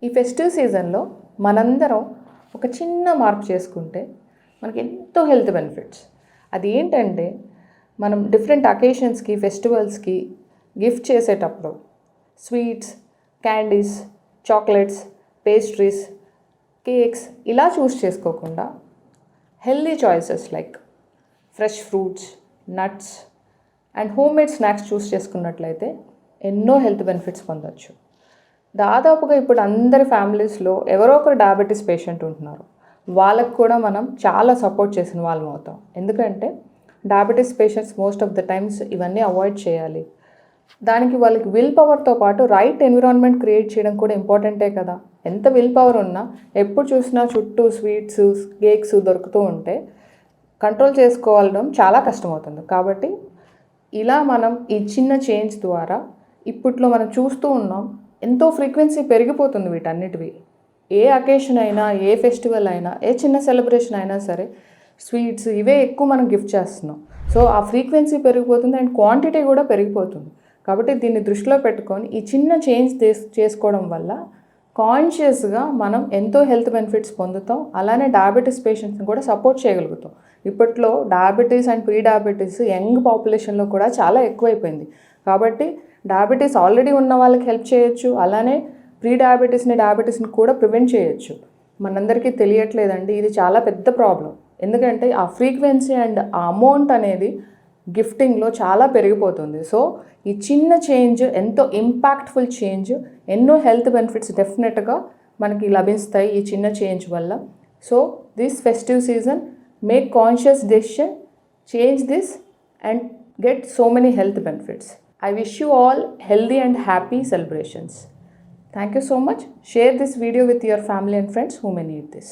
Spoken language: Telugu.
ఈ ఫెస్టివ్ సీజన్లో మనందరం ఒక చిన్న మార్పు చేసుకుంటే మనకి ఎంతో హెల్త్ బెనిఫిట్స్. అది ఏంటంటే మనం డిఫరెంట్ అకేషన్స్కి ఫెస్టివల్స్కి గిఫ్ట్ చేసేటప్పుడు sweets, candies, chocolates, pastries, cakes ఇలా చూస్ చేసుకోకుండా healthy choices like fresh fruits, nuts and home made snacks choose చేసుకున్నట్లయితే ఎన్నో హెల్త్ బెనిఫిట్స్ పొందవచ్చు. దాదాపుగా ఇప్పుడు అందరి ఫ్యామిలీస్లో ఎవరో ఒకరు డయాబెటీస్ పేషెంట్ ఉంటున్నారు. వాళ్ళకు కూడా మనం చాలా సపోర్ట్ చేసిన వాళ్ళం అవుతాం. ఎందుకంటే diabetes patients most of the times ఇవన్నీ అవాయిడ్ చేయాలి. దానికి వాళ్ళకి విల్ పవర్తో పాటు రైట్ ఎన్విరాన్మెంట్ క్రియేట్ చేయడం కూడా ఇంపార్టెంటే కదా. ఎంత విల్ పవర్ ఉన్నా ఎప్పుడు చూసినా చుట్టూ స్వీట్స్, కేక్స్ దొరుకుతూ ఉంటే కంట్రోల్ చేసుకోవడం చాలా కష్టమవుతుంది. కాబట్టి ఇలా మనం ఈ చిన్న చేంజ్ ద్వారా ఇప్పట్లో మనం చూస్తూ ఉన్నాం, ఎంతో ఫ్రీక్వెన్సీ పెరిగిపోతుంది వీటన్నిటివి. ఏ అకేషన్ అయినా, ఏ ఫెస్టివల్ అయినా, ఏ చిన్న సెలబ్రేషన్ అయినా సరే స్వీట్స్ ఇవే ఎక్కువ మనం గిఫ్ట్ చేస్తున్నాం. సో ఆ ఫ్రీక్వెన్సీ పెరిగిపోతుంది అండ్ క్వాంటిటీ కూడా పెరిగిపోతుంది. కాబట్టి దీన్ని దృష్టిలో పెట్టుకొని ఈ చిన్న చేంజ్ చేసుకోవడం వల్ల కాన్షియస్గా మనం ఎంతో హెల్త్ బెనిఫిట్స్ పొందుతాం. అలానే డయాబెటీస్ పేషెంట్స్ని కూడా సపోర్ట్ చేయగలుగుతాం. ఇప్పట్లో diabetes and pre diabetes young పాపులేషన్లో కూడా చాలా ఎక్కువైపోయింది. కాబట్టి డయాబెటీస్ ఆల్రెడీ ఉన్న వాళ్ళకి హెల్ప్ చేయొచ్చు. అలానే ప్రీ డయాబెటీస్ని కూడా ప్రివెంట్ చేయొచ్చు. మనందరికీ తెలియట్లేదండి, ఇది చాలా పెద్ద ప్రాబ్లం. ఎందుకంటే ఆ ఫ్రీక్వెన్సీ అండ్ ఆ అమౌంట్ అనేది గిఫ్టింగ్లో చాలా పెరిగిపోతుంది. సో ఈ చిన్న చేంజ్ ఎంతో ఇంపాక్ట్ఫుల్ చేంజ్, ఎన్నో హెల్త్ బెనిఫిట్స్ డెఫినెట్గా మనకి లభిస్తాయి ఈ చిన్న చేంజ్ వల్ల. So this festive season make conscious decision, change this and get so many health benefits. I wish you all healthy and happy celebrations. Thank you so much. Share this video with your family and friends who may need this.